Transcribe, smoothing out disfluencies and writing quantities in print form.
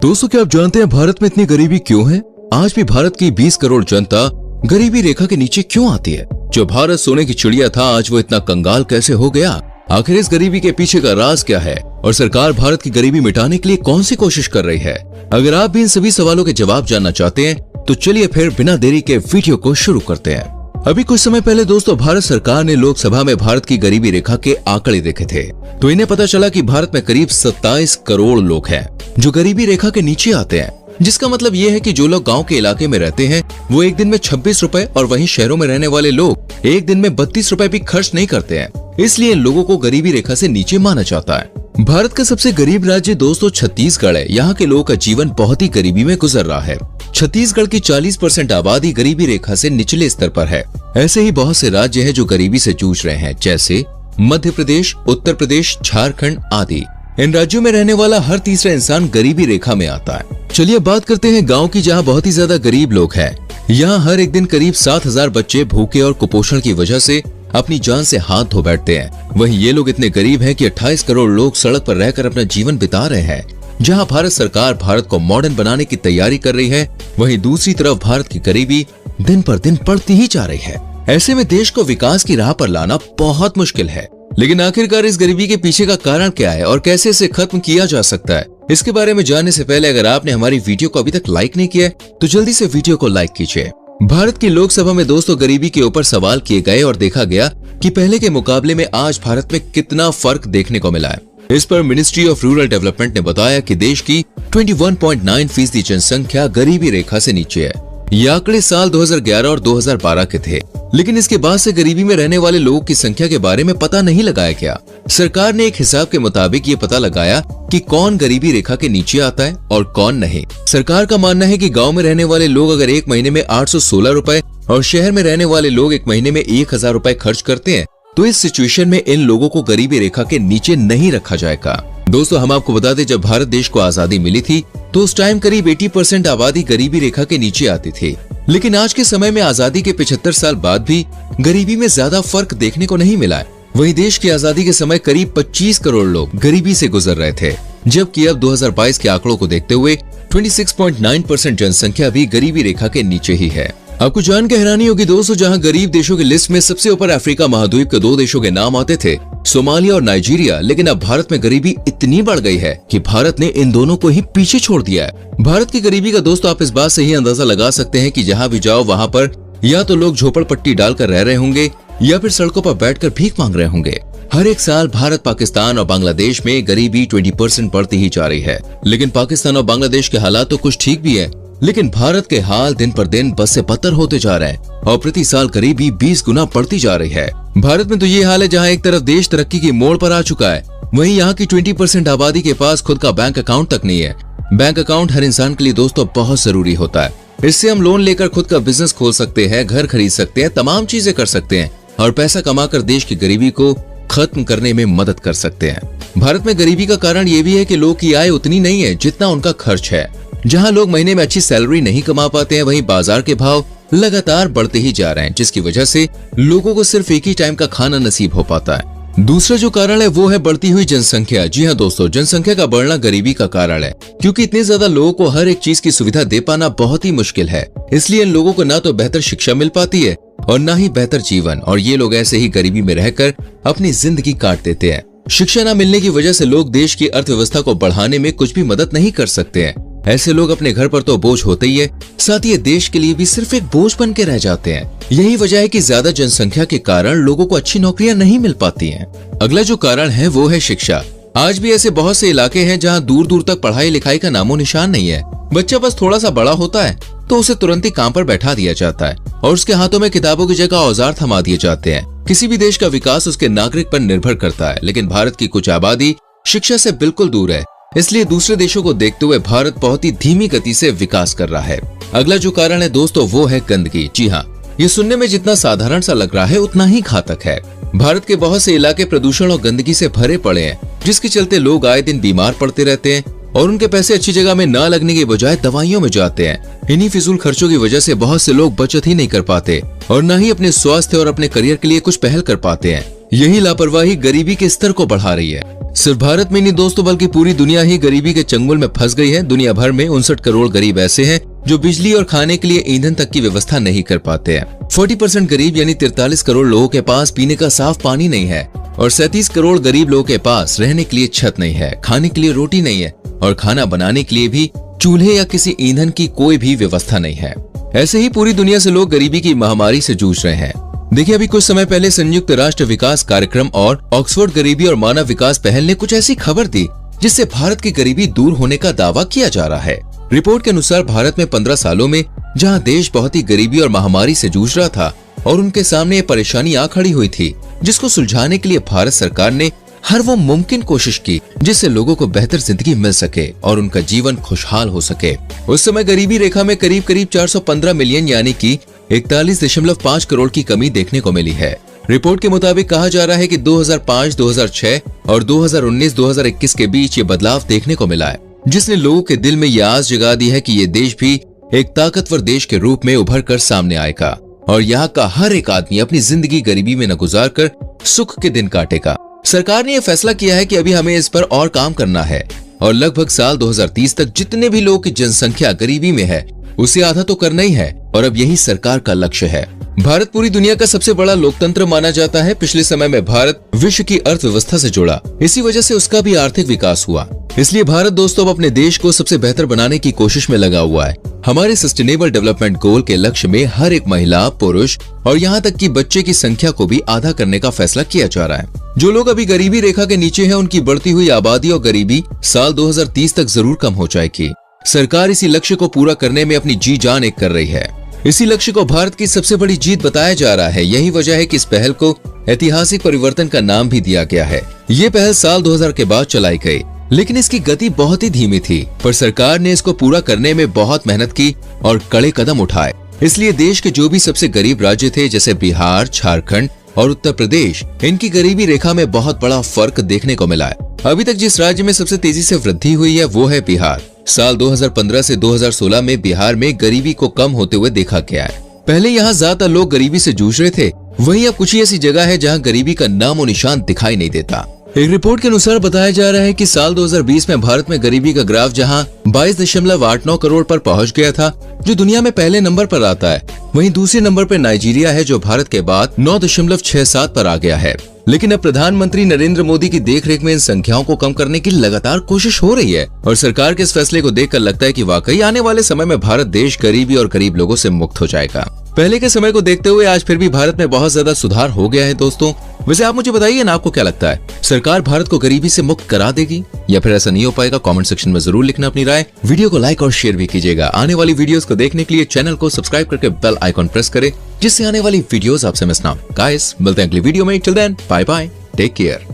दोस्तों, क्या आप जानते हैं भारत में इतनी गरीबी क्यों है? आज भी भारत की 20 करोड़ जनता गरीबी रेखा के नीचे क्यों आती है? जो भारत सोने की चिड़िया था, आज वो इतना कंगाल कैसे हो गया? आखिर इस गरीबी के पीछे का राज क्या है और सरकार भारत की गरीबी मिटाने के लिए कौन सी कोशिश कर रही है? अगर आप भी इन सभी सवालों के जवाब जानना चाहते हैं तो चलिए फिर बिना देरी के वीडियो को शुरू करते हैं। अभी कुछ समय पहले दोस्तों, भारत सरकार ने लोकसभा में भारत की गरीबी रेखा के आंकड़े देखे थे, तो इन्हें पता चला कि भारत में करीब 27 करोड़ लोग हैं जो गरीबी रेखा के नीचे आते हैं। जिसका मतलब ये है कि जो लोग गांव के इलाके में रहते हैं वो एक दिन में 26 रुपए और वहीं शहरों में रहने वाले लोग एक दिन में 32 रुपए भी खर्च नहीं करते हैं। इसलिए इन लोगों को गरीबी रेखा से नीचे माना जाता है। भारत का सबसे गरीब राज्य दोस्तों छत्तीसगढ़ है। यहाँ के लोगों का जीवन बहुत ही गरीबी में गुजर रहा है। छत्तीसगढ़ की 40% आबादी गरीबी रेखा से निचले स्तर पर है। ऐसे ही बहुत से राज्य हैं जो गरीबी से जूझ रहे हैं, जैसे मध्य प्रदेश, उत्तर प्रदेश, झारखंड आदि। इन राज्यों में रहने वाला हर तीसरा इंसान गरीबी रेखा में आता है। चलिए बात करते हैं गांव की, जहां बहुत ही ज्यादा गरीब लोग हैं। यहाँ हर एक दिन करीब 7,000 बच्चे भूखे और कुपोषण की वजह से अपनी जान से हाथ धो बैठते हैं। वहीं ये लोग इतने गरीब हैं कि 28 करोड़ लोग सड़क पर रहकर अपना जीवन बिता रहे हैं। जहां भारत सरकार भारत को मॉडर्न बनाने की तैयारी कर रही है, वहीं दूसरी तरफ भारत की गरीबी दिन पर दिन बढ़ती ही जा रही है। ऐसे में देश को विकास की राह पर लाना बहुत मुश्किल है। लेकिन आखिरकार इस गरीबी के पीछे का कारण क्या है और कैसे इसे खत्म किया जा सकता है, इसके बारे में जानने से पहले अगर आपने हमारी वीडियो को अभी तक लाइक नहीं किया है तो जल्दी से वीडियो को लाइक कीजिए। भारत की लोकसभा में दोस्तों गरीबी के ऊपर सवाल किए गए और देखा गया कि पहले के मुकाबले में आज भारत में कितना फर्क देखने को मिला है। इस पर मिनिस्ट्री ऑफ रूरल डेवलपमेंट ने बताया कि देश की 21.9% जनसंख्या गरीबी रेखा से नीचे है। ये आंकड़े साल 2011 और 2012 के थे, लेकिन इसके बाद से गरीबी में रहने वाले लोगों की संख्या के बारे में पता नहीं लगाया गया। सरकार ने एक हिसाब के मुताबिक ये पता लगाया कि कौन गरीबी रेखा के नीचे आता है और कौन नहीं। सरकार का मानना है कि गांव में रहने वाले लोग अगर एक महीने में 816 रुपए और शहर में रहने वाले लोग एक महीने में 1000 रुपए खर्च करते हैं तो इस सिचुएशन में इन लोगों को गरीबी रेखा के नीचे नहीं रखा जाएगा। दोस्तों, हम आपको बता दें, जब भारत देश को आजादी मिली थी तो उस टाइम करीब 80% आबादी गरीबी रेखा के नीचे आती थी। लेकिन आज के समय में आजादी के 75 साल बाद भी गरीबी में ज्यादा फर्क देखने को नहीं मिला है। वहीं देश की आजादी के समय करीब 25 करोड़ लोग गरीबी से गुजर रहे थे, जबकि अब 2022 के आंकड़ों को देखते हुए 26.9% जनसंख्या भी गरीबी रेखा के नीचे ही है। आपको जान के हैरानी होगी दोस्तों, जहां गरीब देशों की लिस्ट में सबसे ऊपर अफ्रीका महाद्वीप के 2 देशों के नाम आते थे, सोमालिया और नाइजीरिया, लेकिन अब भारत में गरीबी इतनी बढ़ गई है कि भारत ने इन दोनों को ही पीछे छोड़ दिया है। भारत की गरीबी का दोस्तों आप इस बात से ही अंदाजा लगा सकते हैं कि जहां भी जाओ वहां पर या तो लोग झोपड़पट्टी डालकर रह रहे होंगे या फिर सड़कों पर बैठकर भीख मांग रहे होंगे। हर एक साल भारत, पाकिस्तान और बांग्लादेश में गरीबी 20% बढ़ती ही जा रही है। लेकिन पाकिस्तान और बांग्लादेश के हालात तो कुछ ठीक भी है, लेकिन भारत के हाल दिन पर दिन बद से बदतर होते जा रहे हैं और प्रति साल गरीबी 20 गुना बढ़ती जा रही है। भारत में तो ये हाल है जहां एक तरफ देश तरक्की की मोड़ पर आ चुका है, वहीं यहाँ की 20% आबादी के पास खुद का बैंक अकाउंट तक नहीं है। बैंक अकाउंट हर इंसान के लिए दोस्तों बहुत जरूरी होता है। इससे हम लोन लेकर खुद का बिजनेस खोल सकते हैं, घर खरीद सकते हैं, तमाम चीजें कर सकते हैं और पैसा कमाकर देश की गरीबी को खत्म करने में मदद कर सकते हैं। भारत में गरीबी का कारण ये भी है कि लोग की आय उतनी नहीं है जितना उनका खर्च है। जहां लोग महीने में अच्छी सैलरी नहीं कमा पाते हैं, वहीं बाजार के भाव लगातार बढ़ते ही जा रहे हैं, जिसकी वजह से लोगों को सिर्फ एक ही टाइम का खाना नसीब हो पाता है। दूसरा जो कारण है वो है बढ़ती हुई जनसंख्या। जी हाँ दोस्तों, जनसंख्या का बढ़ना गरीबी का कारण है, क्योंकि इतने ज्यादा लोगों को हर एक चीज की सुविधा दे पाना बहुत ही मुश्किल है। इसलिए इन लोगों को ना तो बेहतर शिक्षा मिल पाती है और ना ही बेहतर जीवन, और ये लोग ऐसे ही गरीबी में रहकर अपनी जिंदगी काट देते हैं। शिक्षा न मिलने की वजह से लोग देश की अर्थव्यवस्था को बढ़ाने में कुछ भी मदद नहीं कर सकते हैं। ऐसे लोग अपने घर पर तो बोझ होते ही है, साथ ही देश के लिए भी सिर्फ एक बोझ बन के रह जाते हैं। यही वजह है कि ज्यादा जनसंख्या के कारण लोगों को अच्छी नौकरियां नहीं मिल पाती हैं। अगला जो कारण है वो है शिक्षा। आज भी ऐसे बहुत से इलाके हैं जहां दूर दूर तक पढ़ाई लिखाई का नामो निशान नहीं है। बच्चा बस थोड़ा सा बड़ा होता है तो उसे तुरंत ही काम पर बैठा दिया जाता है और उसके हाथों में किताबों की जगह औजार थमा दिए जाते हैं। किसी भी देश का विकास उसके नागरिक पर निर्भर करता है, लेकिन भारत की कुछ आबादी शिक्षा से बिल्कुल दूर है। इसलिए दूसरे देशों को देखते हुए भारत बहुत ही धीमी गति से विकास कर रहा है। अगला जो कारण है दोस्तों वो है गंदगी। जी हाँ, ये सुनने में जितना साधारण सा लग रहा है उतना ही घातक है। भारत के बहुत से इलाके प्रदूषण और गंदगी से भरे पड़े हैं, जिसके चलते लोग आए दिन बीमार पड़ते रहते हैं और उनके पैसे अच्छी जगह में न लगने के बजाय दवाइयों में जाते हैं। इन्हीं फिजूल खर्चों की वजह से बहुत से लोग बचत ही नहीं कर पाते और न ही अपने स्वास्थ्य और अपने करियर के लिए कुछ पहल कर पाते हैं। यही लापरवाही गरीबी के स्तर को बढ़ा रही है। सिर्फ भारत में नहीं दोस्तों, बल्कि पूरी दुनिया ही गरीबी के चंगुल में फंस गई है। दुनिया भर में 59 करोड़ गरीब ऐसे हैं जो बिजली और खाने के लिए ईंधन तक की व्यवस्था नहीं कर पाते हैं। 40% गरीब यानी 43 करोड़ लोगों के पास पीने का साफ पानी नहीं है और 37 करोड़ गरीब लोगों के पास रहने के लिए छत नहीं है, खाने के लिए रोटी नहीं है और खाना बनाने के लिए भी चूल्हे या किसी ईंधन की कोई भी व्यवस्था नहीं है। ऐसे ही पूरी दुनिया से लोग गरीबी की महामारी से जूझ रहे हैं। देखिए, अभी कुछ समय पहले संयुक्त राष्ट्र विकास कार्यक्रम और ऑक्सफोर्ड गरीबी और मानव विकास पहल ने कुछ ऐसी खबर दी जिससे भारत की गरीबी दूर होने का दावा किया जा रहा है। रिपोर्ट के अनुसार भारत में 15 सालों में जहां देश बहुत ही गरीबी और महामारी से जूझ रहा था और उनके सामने ये परेशानी आ खड़ी हुई थी, जिसको सुलझाने के लिए भारत सरकार ने हर वो मुमकिन कोशिश की जिससे लोगों को बेहतर जिंदगी मिल सके और उनका जीवन खुशहाल हो सके। उस समय गरीबी रेखा में करीब 415 मिलियन यानी कि 41.5 करोड़ की कमी देखने को मिली है। रिपोर्ट के मुताबिक कहा जा रहा है कि 2005, 2006 और 2019-2021 के बीच ये बदलाव देखने को मिला है, जिसने लोगों के दिल में ये आस जगा दी है कि ये देश भी एक ताकतवर देश के रूप में उभर कर सामने आएगा और यहाँ का हर एक आदमी अपनी जिंदगी गरीबी में न गुजार कर सुख के दिन काटेगा। सरकार ने यह फैसला किया है कि अभी हमें इस पर और काम करना है और लगभग साल 2030 तक जितने भी लोगों की जनसंख्या गरीबी में है उसे आधा तो करना ही है और अब यही सरकार का लक्ष्य है। भारत पूरी दुनिया का सबसे बड़ा लोकतंत्र माना जाता है। पिछले समय में भारत विश्व की अर्थव्यवस्था से जुड़ा, इसी वजह से उसका भी आर्थिक विकास हुआ। इसलिए भारत दोस्तों अब अपने देश को सबसे बेहतर बनाने की कोशिश में लगा हुआ है। हमारे सस्टेनेबल डेवलपमेंट गोल के लक्ष्य में हर एक महिला, पुरुष और यहाँ तक कि बच्चे की संख्या को भी आधा करने का फैसला किया जा रहा है। जो लोग अभी गरीबी रेखा के नीचे हैं, उनकी बढ़ती हुई आबादी और गरीबी साल 2030 तक जरूर कम हो जाएगी। सरकार इसी लक्ष्य को पूरा करने में अपनी जी जान एक कर रही है। इसी लक्ष्य को भारत की सबसे बड़ी जीत बताया जा रहा है। यही वजह है कि इस पहल को ऐतिहासिक परिवर्तन का नाम भी दिया गया है। ये पहल साल 2000 के बाद चलाई गई, लेकिन इसकी गति बहुत ही धीमी थी, पर सरकार ने इसको पूरा करने में बहुत मेहनत की और कड़े कदम उठाए। इसलिए देश के जो भी सबसे गरीब राज्य थे जैसे बिहार, झारखंड और उत्तर प्रदेश, इनकी गरीबी रेखा में बहुत बड़ा फर्क देखने को मिला है। अभी तक जिस राज्य में सबसे तेजी से वृद्धि हुई है वो है बिहार। साल 2015 से 2016 में बिहार में गरीबी को कम होते हुए देखा गया है। पहले यहाँ ज्यादातर लोग गरीबी से जूझ रहे थे, वहीं अब कुछ ही ऐसी जगह है जहाँ गरीबी का नामो निशान दिखाई नहीं देता। एक रिपोर्ट के अनुसार बताया जा रहा है कि साल 2020 में भारत में गरीबी का ग्राफ जहां 22.89 करोड़ पर पहुंच गया था, जो दुनिया में पहले नंबर पर आता है, वहीं दूसरे नंबर पर नाइजीरिया है जो भारत के बाद 9.67 पर आ गया है। लेकिन अब प्रधानमंत्री नरेंद्र मोदी की देखरेख में इन संख्याओं को कम करने की लगातार कोशिश हो रही है और सरकार के इस फैसले को देखकर लगता है कि वाकई आने वाले समय में भारत देश गरीबी और गरीब लोगों से मुक्त हो जाएगा। पहले के समय को देखते हुए आज फिर भी भारत में बहुत ज्यादा सुधार हो गया है दोस्तों। वैसे आप मुझे बताइए ना, आपको क्या लगता है, सरकार भारत को गरीबी से मुक्त करा देगी या फिर ऐसा नहीं हो पाएगा? कमेंट सेक्शन में जरूर लिखना अपनी राय। वीडियो को लाइक और शेयर भी कीजिएगा। आने वाली वीडियोस को देखने के लिए चैनल को सब्सक्राइब करके बेल आइकॉन प्रेस करें, जिससे आने वाली वीडियोस आपसे मिस ना हो। गाइस, मिलते हैं अगली वीडियो में। Till then, bye bye, take care.